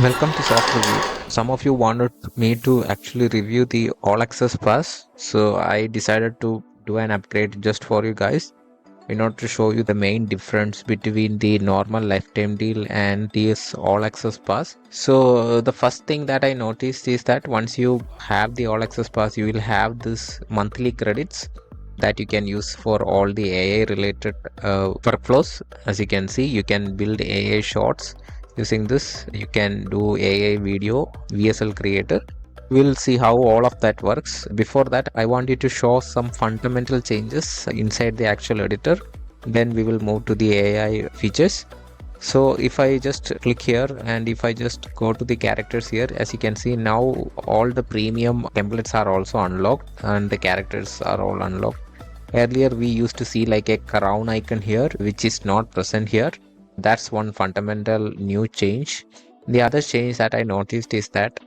Welcome to Soft Review. Some of you wanted me to actually review the All Access Pass, so I decided to do an upgrade just for you guys in order to show you the main difference between the normal lifetime deal and this All Access Pass. So the first thing that I noticed is that once you have the All Access Pass, you will have this monthly credits that you can use for all the AI related workflows. As you can see, you can build AI shorts using this. You can do AI video, VSL Creator. We'll see how all of that works. Before that, I want you to show some fundamental changes inside the actual editor. Then we will move to the AI features. So if I just click here and if I just go to the characters here, as you can see now all the premium templates are also unlocked and the characters are all unlocked. Earlier we used to see like a crown icon here which is not present here. That's one fundamental new change. The other change that I noticed is that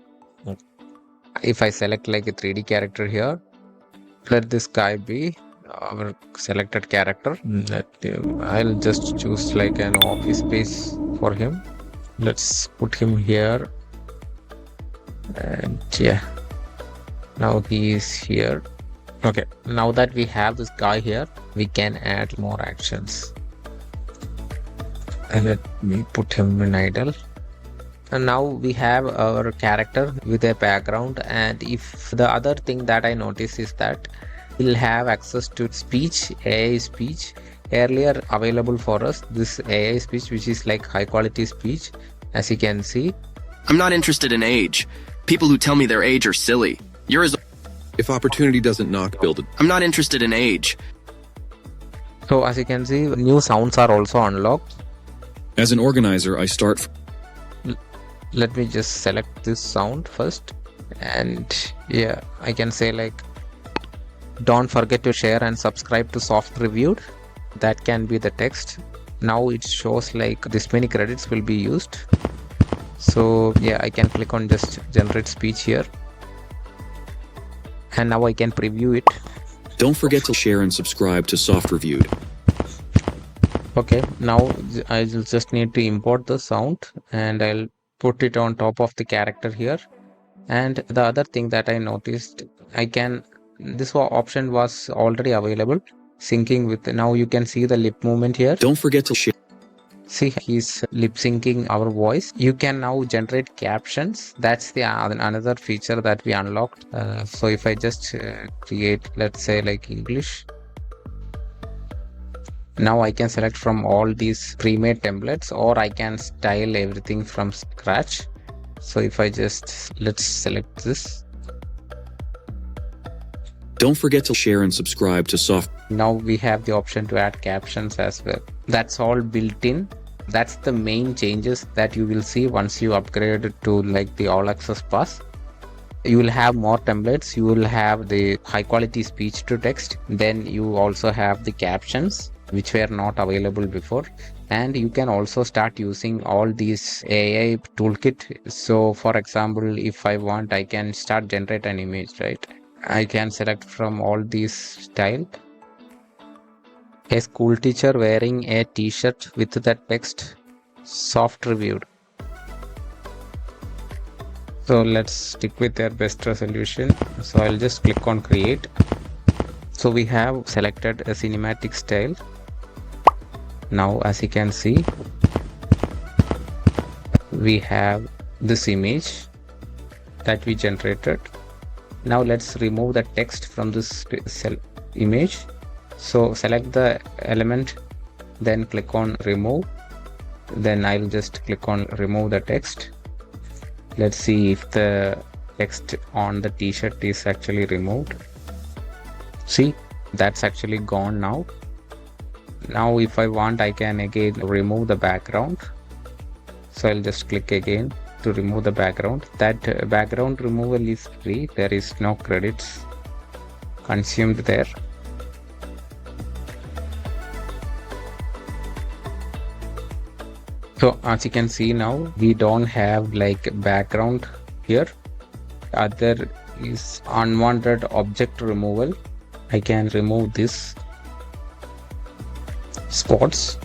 if I select like a 3D character here, let this guy be our selected character. I'll just choose like an office space for him. Let's put him here, and yeah, now he is here. Okay, now that we have this guy here, we can add more actions. And let me put him in idle. And now we have our character with a background. And if the other thing that I notice is that we'll have access to speech, AI speech. Earlier available for us, this AI speech, which is like high quality speech, as you can see. I'm not interested in age. People who tell me their age are silly. You're as... If opportunity doesn't knock, build it. I'm not interested in age. So as you can see, new sounds are also unlocked. As an organizer, I start. Let me just select this sound first, and yeah, I can say like, don't forget to share and subscribe to Soft Reviewed. That can be the text. Now it shows like this many credits will be used. So yeah, I can click on just generate speech here, and now I can preview it. Don't forget to share and subscribe to Soft Reviewed. Okay, now I will just need to import the sound and I'll put it on top of the character here. And the other thing that I noticed, this option was already available, syncing with, now you can see the lip movement here. Don't forget to share. See, he's lip syncing our voice. You can now generate captions. That's the another feature that we unlocked. So if I just create, let's say like English. Now I can select from all these pre-made templates, or I can style everything from scratch. So if I just, let's select this. Don't forget to share and subscribe to Soft. Now we have the option to add captions as well. That's all built in. That's the main changes that you will see once you upgrade to like the All Access Pass. You will have more templates. You will have the high quality speech to text. Then you also have the captions, which were not available before, and you can also start using all these AI toolkit. So for example, if I want, I can start generate an image, right? I can select from all these style. A school teacher wearing a t-shirt with that text, Soft Reviewed. So let's stick with their best resolution. So I'll just click on create. So we have selected a cinematic style. Now as you can see, we have this image that we generated. Now let's remove the text from this image. So select the element, then click on remove. Then I'll just click on remove the text. Let's see if the text on the t-shirt is actually removed. See, that's actually gone now. Now if I want, I can again remove the background. So I'll just click again to remove the background. That background removal is free. There is no credits consumed there. So as you can see now, we don't have like background here. Other is unwanted object removal. I can remove this spots.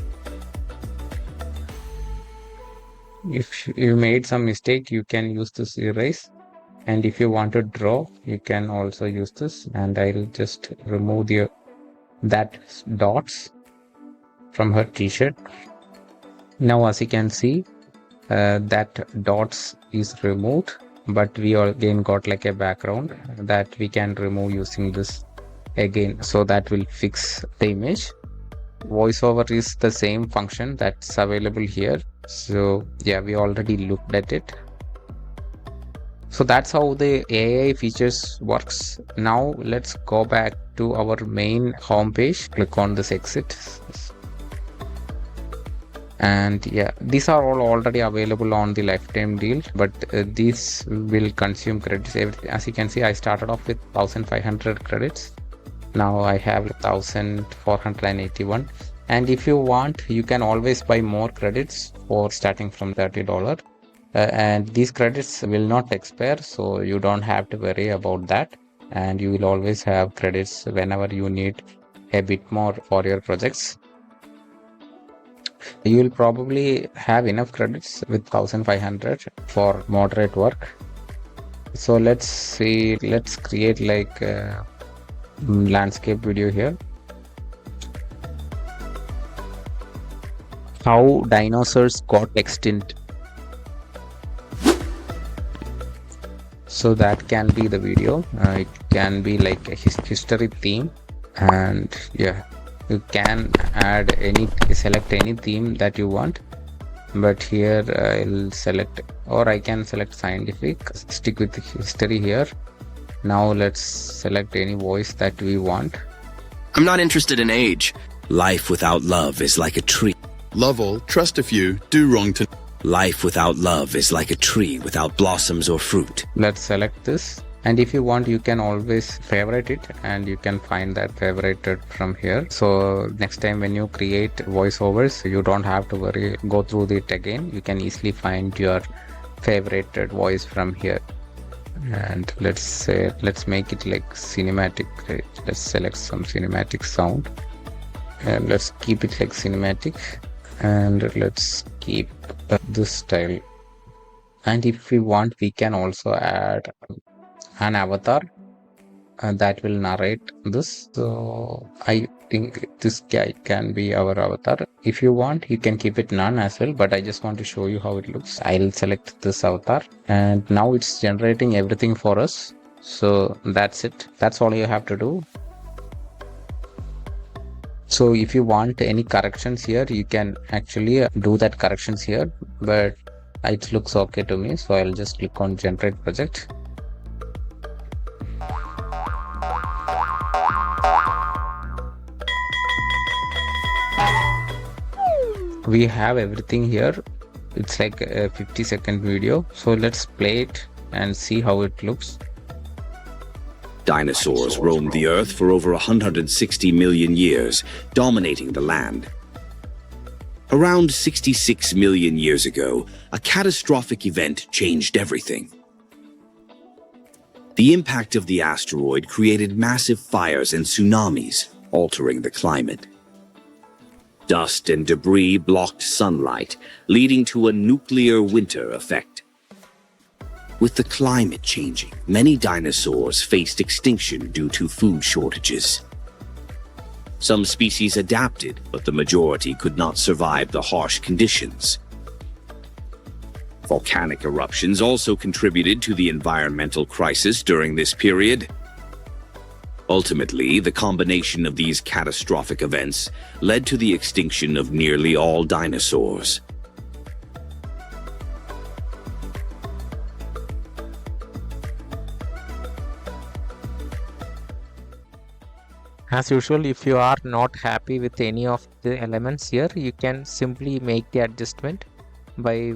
If you made some mistake, you can use this erase. And if you want to draw, you can also use this. And I'll just remove that dots from her t-shirt. Now, as you can see, that dots is removed, but we again got like a background that we can remove using this again, so that will fix the image. Voiceover is the same function that's available here. So yeah, we already looked at it. So that's how the AI features works. Now let's go back to our main homepage. Click on this exit. And yeah, these are all already available on the lifetime deal, but these will consume credits. As you can see, I started off with 1500 credits. Now I have 1481. And if you want, you can always buy more credits for starting from $30. And these credits will not expire, so you don't have to worry about that. And you will always have credits whenever you need a bit more for your projects. You will probably have enough credits with 1500 for moderate work. So let's see, let's create like a landscape video here. How dinosaurs got extinct. So that can be the video. It can be like a history theme, and yeah, you can add select any theme that you want, but here I'll select, or I can select scientific, stick with history here. Now let's select any voice that we want. I'm not interested in age. Life without love is like a tree. Love all, trust a few, do wrong to... Life without love is like a tree without blossoms or fruit. Let's select this. And if you want, you can always favorite it, and you can find that favorited from here. So next time when you create voiceovers, you don't have to worry, go through it again. You can easily find your favorited voice from here. And let's make it like cinematic. Let's select some cinematic sound, and let's keep it like cinematic, and let's keep this style. And if we want, we can also add an avatar that will narrate this. So I think this guy can be our avatar. If you want, you can keep it none as well, but I just want to show you how it looks. I'll select this avatar, and now it's generating everything for us. So that's it. That's all you have to do. So if you want any corrections here, you can actually do that corrections here, but it looks okay to me. So I'll just click on generate project. We have everything here. It's like a 50-second video. So let's play it and see how it looks. Dinosaurs roamed the earth for over 160 million years, dominating the land. Around 66 million years ago, a catastrophic event changed everything. The impact of the asteroid created massive fires and tsunamis, altering the climate. Dust and debris blocked sunlight, leading to a nuclear winter effect. With the climate changing, many dinosaurs faced extinction due to food shortages. Some species adapted, but the majority could not survive the harsh conditions. Volcanic eruptions also contributed to the environmental crisis during this period. Ultimately, the combination of these catastrophic events led to the extinction of nearly all dinosaurs. As usual, if you are not happy with any of the elements here, you can simply make the adjustment by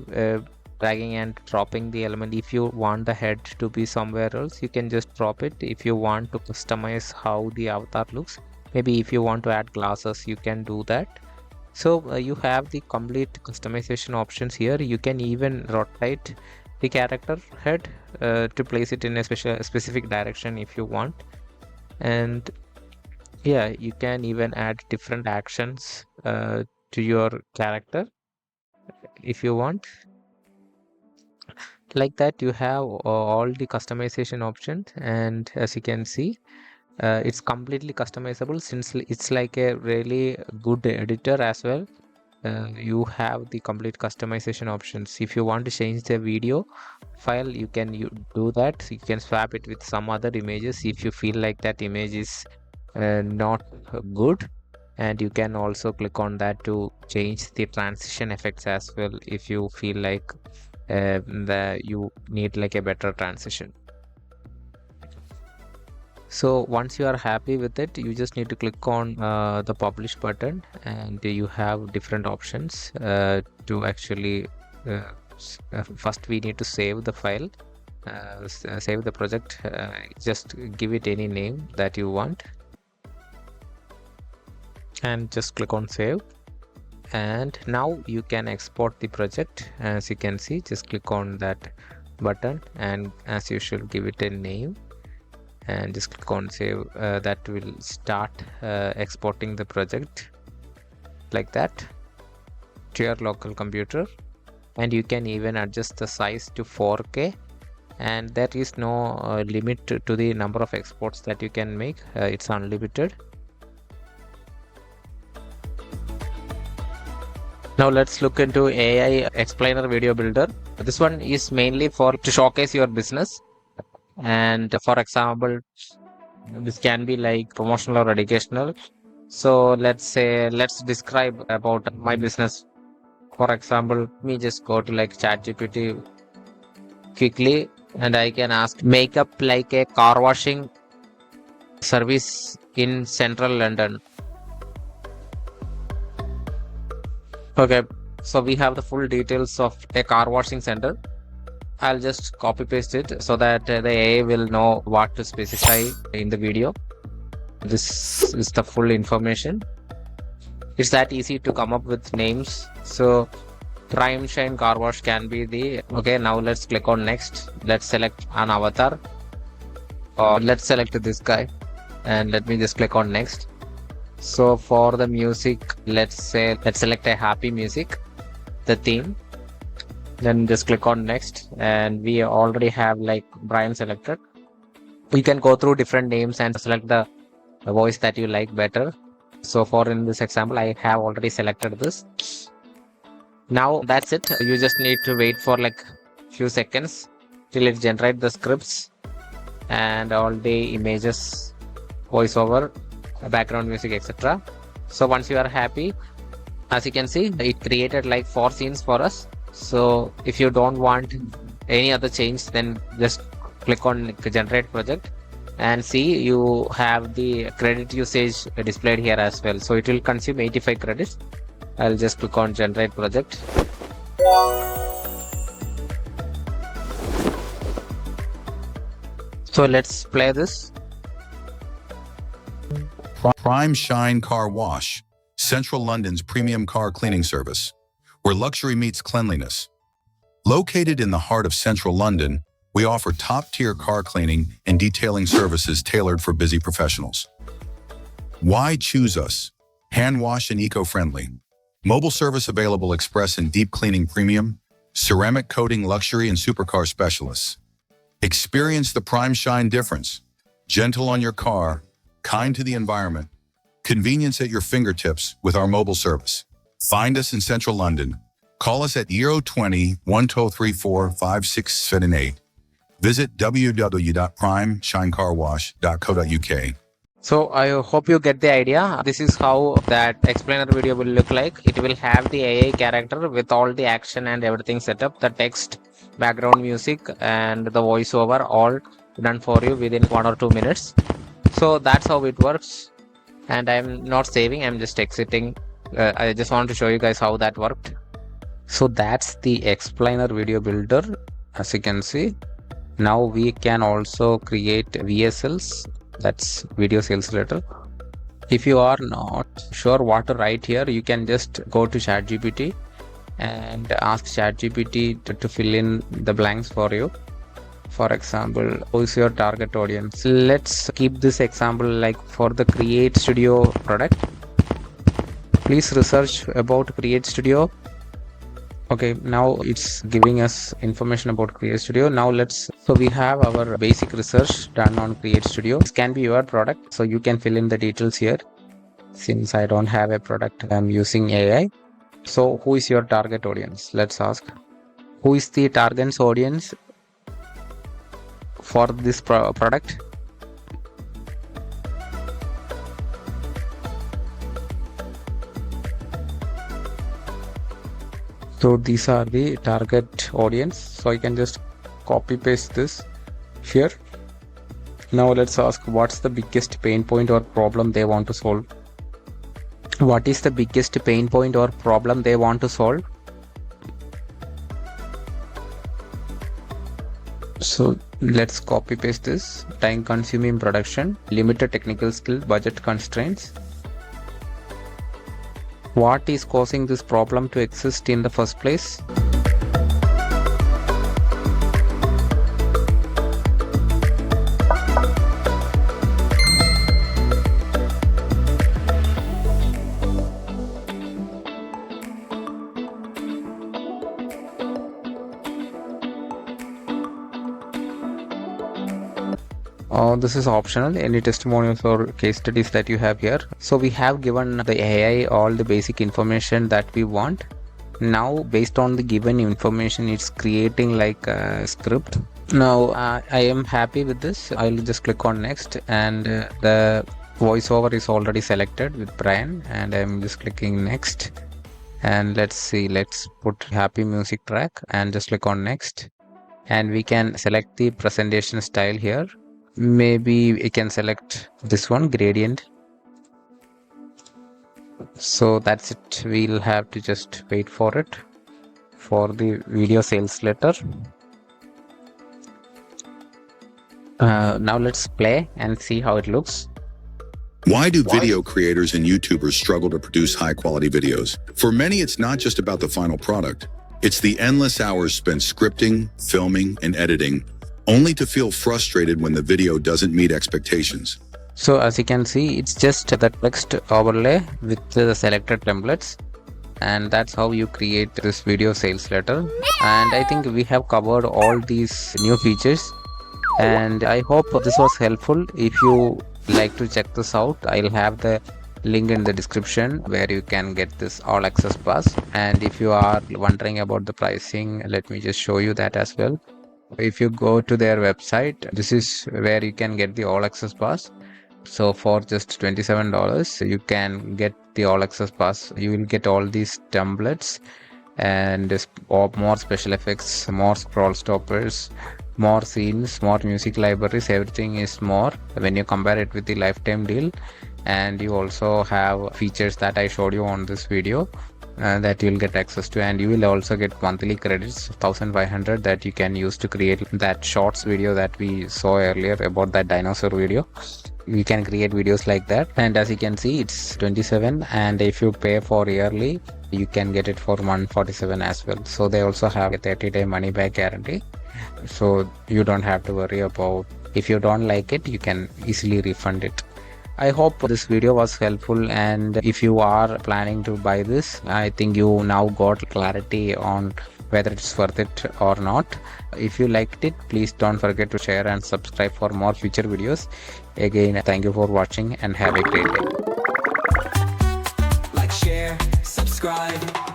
dragging and dropping the element. If you want the head to be somewhere else, you can just drop it. If you want to customize how the avatar looks, maybe if you want to add glasses, you can do that. So you have the complete customization options here. You can even rotate the character head to place it in a specific direction if you want. And yeah, you can even add different actions to your character if you want. Like that, you have all the customization options, and as you can see, it's completely customizable since it's like a really good editor as well. You have the complete customization options. If you want to change the video file, you can do that. You can swap it with some other images if you feel like that image is not good, and you can also click on that to change the transition effects as well if you feel like you need like a better transition. So once you are happy with it, you just need to click on the publish button, and you have different options to actually first we need to save the file, save the project. Just give it any name that you want and just click on save. And now you can export the project. As you can see, just click on that button and as usual give it a name and just click on save. That will start exporting the project like that to your local computer, and you can even adjust the size to 4K, and there is no limit to the number of exports that you can make. It's unlimited. Now let's look into AI explainer video builder. This one is mainly to showcase your business, and for example, this can be like promotional or educational. So let's describe about my business. For example, let me just go to like ChatGPT quickly, and I can ask make up like a car washing service in central London. Okay, so we have the full details of a car washing center. I'll just copy paste it so that the AI will know what to specify in the video. This is the full information. It's that easy to come up with names. So Prime Shine Car Wash can be okay. Now let's click on next. Let's select an avatar, or let's select this guy, and let me just click on next. So for the music, let's select a happy music, the theme. Then just click on next, and we already have like Brian selected. You can go through different names and select the voice that you like better. So in this example, I have already selected this. Now that's it. You just need to wait for like few seconds till it generate the scripts and all the images, voiceover, background music, etc. So once you are happy, as you can see, it created like 4 scenes for us. So if you don't want any other change, then just click on generate project, and see you have the credit usage displayed here as well. So it will consume 85 credits. I'll just click on generate project. So let's play this. Prime Shine Car Wash, Central London's premium car cleaning service, where luxury meets cleanliness. Located in the heart of central London, we offer top-tier car cleaning and detailing services tailored for busy professionals. Why choose us? Hand wash and eco-friendly. Mobile service available express and deep cleaning premium, ceramic coating luxury and supercar specialists. Experience the Prime Shine difference. Gentle on your car, kind to the environment, convenience at your fingertips with our mobile service. Find us in central London. Call us at 020 1234 5678. Visit www.primeshinecarwash.co.uk. So I hope you get the idea. This is how that explainer video will look like. It will have the AI character with all the action and everything set up, the text, background music, and the voiceover all done for you within 1 or 2 minutes. So that's how it works. And I'm not saving, I'm just exiting. I just want to show you guys how that worked. So that's the explainer video builder. As you can see, now we can also create VSLs, that's video sales letter. If you are not sure what to write here, you can just go to ChatGPT and ask ChatGPT to fill in the blanks for you. For example, who is your target audience? Let's keep this example like for the CreateStudio product. Please research about CreateStudio Okay, now it's giving us information about CreateStudio. Now we have our basic research done on CreateStudio. This can be your product, so you can fill in the details here. Since I don't have a product, I'm using AI. So who is your target audience? Let's ask. Who is the target audience for this product? So these are the target audience. So I can just copy paste this here. Now let's ask, what's the biggest pain point or problem they want to solve? What is the biggest pain point or problem they want to solve? So let's copy paste this. Time consuming production, limited technical skill, budget constraints. What is causing this problem to exist in the first place? This is optional, any testimonials or case studies that you have here. So we have given the AI all the basic information that we want. Now based on the given information, it's creating like a script. Now I am happy with this. I'll just click on next, and the voiceover is already selected with Brian, and I'm just clicking next. And let's see, let's put happy music track and just click on next, and we can select the presentation style here. Maybe we can select this one, gradient. So that's it. We'll have to just wait for it for the video sales letter. Now let's play and see how it looks. Why do video creators and YouTubers struggle to produce high-quality videos? For many, it's not just about the final product. It's the endless hours spent scripting, filming, and editing, only to feel frustrated when the video doesn't meet expectations. So as you can see, it's just the text overlay with the selected templates, and that's how you create this video sales letter. And I think we have covered all these new features, and I hope this was helpful. If you like to check this out, I'll have the link in the description where you can get this all access pass. And if you are wondering about the pricing, let me just show you that as well. If you go to their website, this is where you can get the all access pass. So for just $27 you can get the all access pass. You will get all these templates and more special effects, more scroll stoppers, more scenes, more music libraries. Everything is more when you compare it with the lifetime deal. And you also have features that I showed you on this video that you'll get access to, and you will also get monthly credits, 1500, that you can use to create that shorts video that we saw earlier about that dinosaur video. You can create videos like that. And as you can see, it's 27, and if you pay for yearly, you can get it for 147 as well. So they also have a 30-day money back guarantee, so you don't have to worry about if you don't like it, you can easily refund it. I hope this video was helpful, and if you are planning to buy this, I think you now got clarity on whether it's worth it or not. If you liked it, please don't forget to share and subscribe for more future videos. Again, thank you for watching and have a great day. Like, share, subscribe.